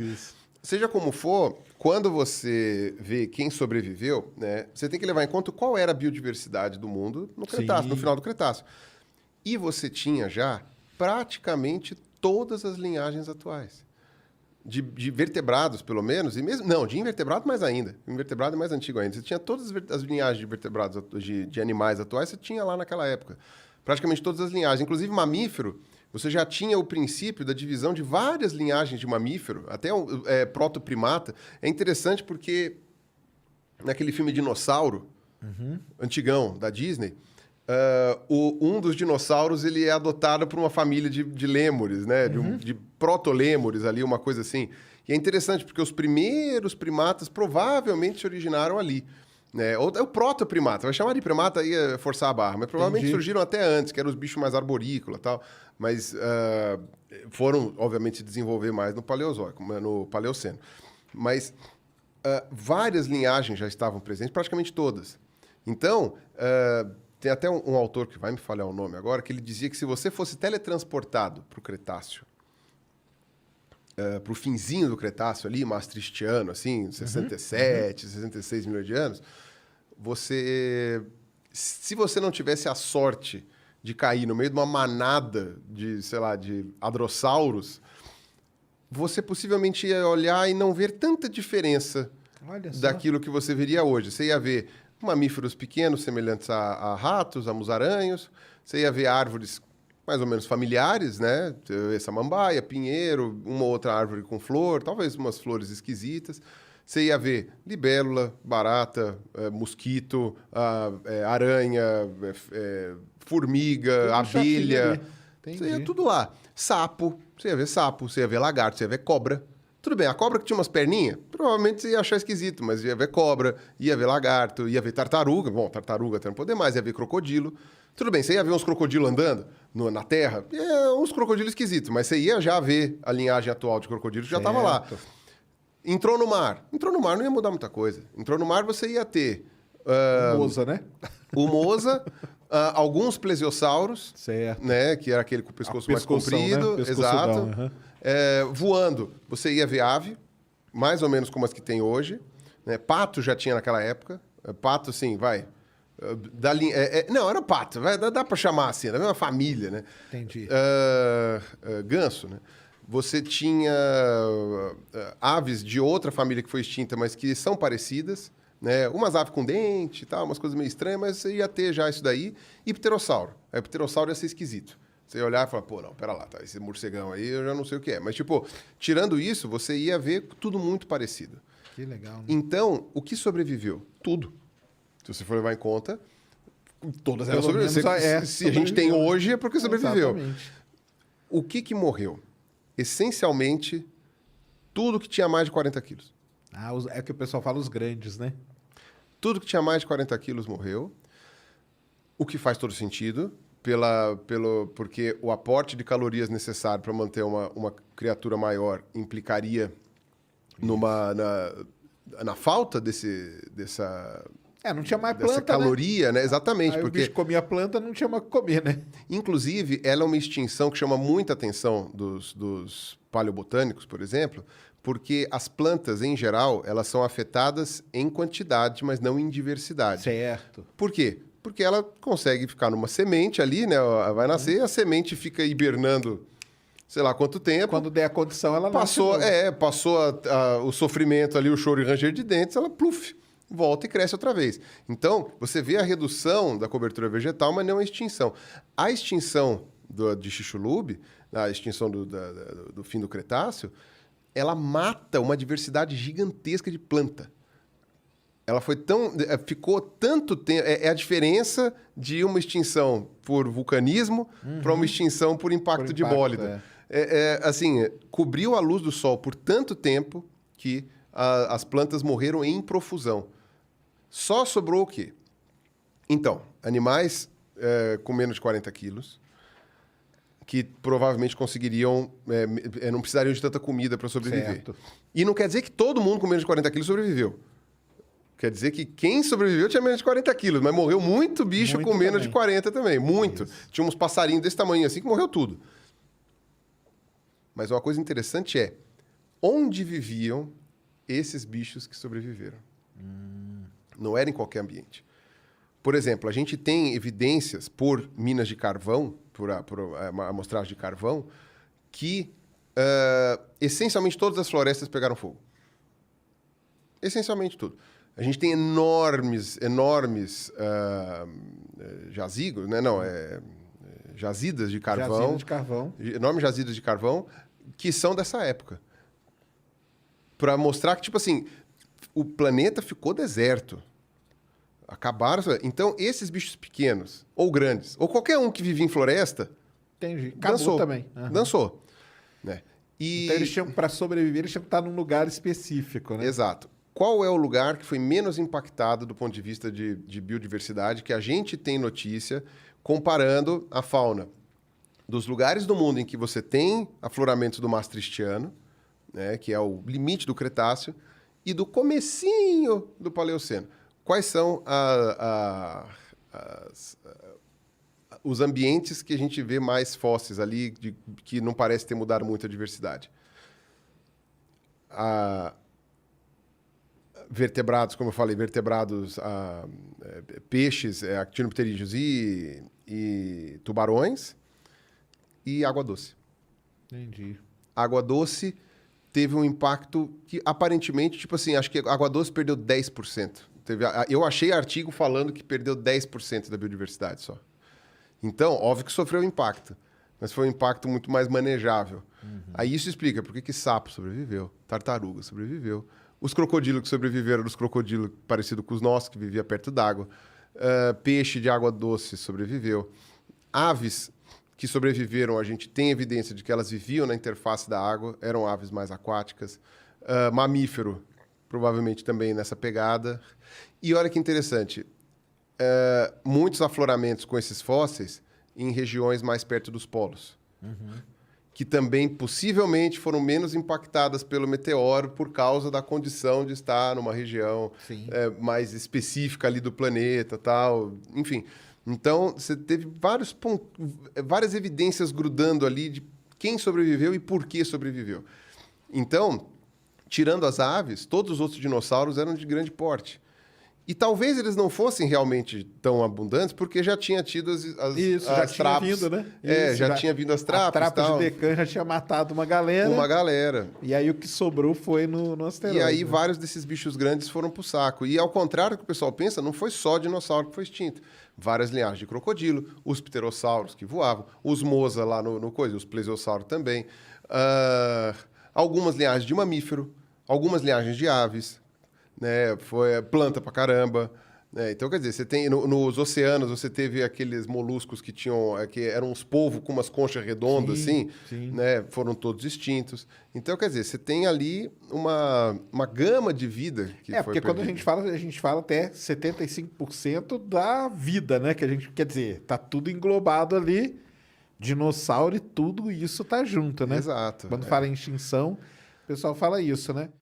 Isso. Seja como for, quando você vê quem sobreviveu, né, você tem que levar em conta qual era a biodiversidade do mundo no Cretáceo, no final do Cretáceo. E você tinha já praticamente todas as linhagens atuais. De vertebrados, pelo menos, e mesmo. Não, de invertebrado mais ainda. O invertebrado é mais antigo ainda. Você tinha todas as linhagens de vertebrados, de animais atuais, você tinha lá naquela época. Praticamente todas as linhagens. Inclusive, mamífero, você já tinha o princípio da divisão de várias linhagens de mamífero, até protoprimata. É interessante porque naquele filme Dinossauro, antigão, da Disney, um dos dinossauros ele é adotado por uma família de lêmures, né? De proto-lêmures ali, uma coisa assim. E é interessante porque os primeiros primatas provavelmente se originaram ali. Né? Ou é o protoprimata. Vai chamar de primata aí é forçar a barra. Mas provavelmente surgiram até antes, que eram os bichos mais arborícolas e tal. Mas foram, obviamente, se desenvolver mais no Paleozoico, no Paleoceno. Mas várias linhagens já estavam presentes, praticamente todas. Então... tem até um autor que vai me falhar o nome agora, que ele dizia que se você fosse teletransportado para o Cretáceo, para o finzinho do Cretáceo ali, maastrichtiano, assim, 67, 66 milhões de anos, se você não tivesse a sorte de cair no meio de uma manada de, sei lá, de hadrossauros, você possivelmente ia olhar e não ver tanta diferença daquilo que você veria hoje. Você ia ver mamíferos pequenos, semelhantes a ratos, a musaranhos. Você ia ver árvores mais ou menos familiares, né? Samambaia, pinheiro, uma outra árvore com flor, talvez umas flores esquisitas. Você ia ver libélula, barata, mosquito, aranha, formiga, abelha. Você ia tudo lá. Sapo, você ia ver sapo, você ia ver lagarto, você ia ver cobra. Tudo bem, a cobra que tinha umas perninhas, provavelmente você ia achar esquisito, mas ia ver cobra, ia ver lagarto, ia ver tartaruga. Bom, tartaruga até não poder mais, ia ver crocodilo. Tudo bem, você ia ver uns crocodilos andando na terra, uns crocodilos esquisitos, mas você ia já ver a linhagem atual de crocodilo que já estava lá. Entrou no mar não ia mudar muita coisa. Entrou no mar, você ia ter... o Mosa, né? O Mosa, alguns plesiosauros, né? Que era aquele com o pescoço mais comprido. Né? Exato. Voando, você ia ver ave, mais ou menos como as que tem hoje. Né? Pato já tinha naquela época. Pato, sim, vai. Não, era pato. Dá para chamar assim, da mesma família, né? Entendi. Ganso, né? Você tinha aves de outra família que foi extinta, mas que são parecidas. Né? Umas aves com dente e tal, umas coisas meio estranhas, mas você ia ter já isso daí. E pterossauro. A pterossauro ia ser esquisito. Você ia olhar e falar, pô, não, pera lá, tá, esse morcegão aí eu já não sei o que é. Mas, tipo, tirando isso, você ia ver tudo muito parecido. Que legal, né? Então, o que sobreviveu? Tudo. Se você for levar em conta, todas elas sobreviveram. Se a gente tem hoje, é porque sobreviveu. Exatamente. O que morreu? Essencialmente, tudo que tinha mais de 40 quilos. É que o pessoal fala os grandes, né? Tudo que tinha mais de 40 quilos morreu. O que faz todo sentido, porque o aporte de calorias necessário para manter uma criatura maior implicaria na falta dessa... não tinha mais planta, caloria, né? Exatamente. Aí porque o bicho comia planta, não tinha mais o que comer, né? Inclusive, ela é uma extinção que chama muita atenção dos paleobotânicos, por exemplo, porque as plantas, em geral, elas são afetadas em quantidade, mas não em diversidade. Certo. Por quê? Porque ela consegue ficar numa semente ali, né? Vai nascer, a semente fica hibernando, sei lá quanto tempo. Quando der a condição, ela passou o sofrimento ali, o choro e ranger de dentes, ela pluf, volta e cresce outra vez. Então, você vê a redução da cobertura vegetal, mas não a extinção. A extinção de Chicxulub, a extinção do fim do Cretáceo, ela mata uma diversidade gigantesca de planta. Ela ficou tanto tempo... É a diferença de uma extinção por vulcanismo para uma extinção por impacto de bólida. Assim, cobriu a luz do sol por tanto tempo que as plantas morreram em profusão. Só sobrou o quê? Então, animais com menos de 40 quilos, que provavelmente conseguiriam... não precisariam de tanta comida para sobreviver. Certo. E não quer dizer que todo mundo com menos de 40 quilos sobreviveu. Quer dizer que quem sobreviveu tinha menos de 40 quilos, mas morreu muito bicho com menos de 40 também. Muito. Isso. Tinha uns passarinhos desse tamanho assim que morreu tudo. Mas uma coisa interessante onde viviam esses bichos que sobreviveram. Não era em qualquer ambiente. Por exemplo, a gente tem evidências por minas de carvão, por amostragem de carvão, que essencialmente todas as florestas pegaram fogo. Essencialmente tudo. A gente tem enormes jazigos, né? Não, jazidas de carvão. Jazida de carvão. Enormes jazidas de carvão que são dessa época. Para mostrar que, tipo assim, o planeta ficou deserto. Acabaram. Então, esses bichos pequenos, ou grandes, ou qualquer um que vivia em floresta, Entendi. Acabou dançou também. Aham. Dançou. Né? E... Então, eles tinham, para sobreviver, eles tinham que estar num lugar específico, né? Exato. Qual é o lugar que foi menos impactado do ponto de vista de biodiversidade que a gente tem notícia comparando a fauna dos lugares do mundo em que você tem afloramentos do Maastrichtiano, né, que é o limite do Cretáceo, e do comecinho do Paleoceno? Quais são os ambientes que a gente vê mais fósseis ali, que não parece ter mudado muito a diversidade? Vertebrados, como eu falei, peixes, actinopterídeos e tubarões, e água doce. Entendi. Água doce teve um impacto que, aparentemente, tipo assim, acho que a água doce perdeu 10%. Eu achei artigo falando que perdeu 10% da biodiversidade só. Então, óbvio que sofreu impacto, mas foi um impacto muito mais manejável. Aí isso explica por que sapo sobreviveu, tartaruga sobreviveu, os crocodilos que sobreviveram, os crocodilos parecidos com os nossos, que viviam perto d'água, peixe de água doce sobreviveu, aves que sobreviveram, a gente tem evidência de que elas viviam na interface da água, eram aves mais aquáticas, mamífero, provavelmente também nessa pegada. E olha que interessante, muitos afloramentos com esses fósseis em regiões mais perto dos polos, que também possivelmente foram menos impactadas pelo meteoro por causa da condição de estar numa região mais específica ali do planeta, tal, enfim. Então, você teve várias evidências grudando ali de quem sobreviveu e por que sobreviveu. Então, tirando as aves, todos os outros dinossauros eram de grande porte. E talvez eles não fossem realmente tão abundantes, porque já tinha tido as já tinha trapos. vindo, né? Já tinha vindo as trapos. A trapa tal. de Deccan já tinha matado uma galera. Uma galera. E aí o que sobrou foi no asteroide. E aí né? vários desses bichos grandes foram pro saco. E ao contrário do que o pessoal pensa, não foi só dinossauro que foi extinto. Várias linhagens de crocodilo, os pterossauros que voavam, os mosa lá no coisa, os plesiosauros também. Algumas linhagens de mamífero, algumas linhagens de aves, né? Foi planta pra caramba. Então, quer dizer, você tem nos oceanos, você teve aqueles moluscos que tinham, que eram uns polvos com umas conchas redondas, Sim, assim, sim. né? Foram todos extintos. Então, quer dizer, você tem ali uma gama de vida que foi porque quando perdida. a gente fala até 75% da vida, né? Que a gente, quer dizer, tá tudo englobado ali, dinossauro e tudo isso tá junto, né? Exato. Quando fala em extinção, o pessoal fala isso, né?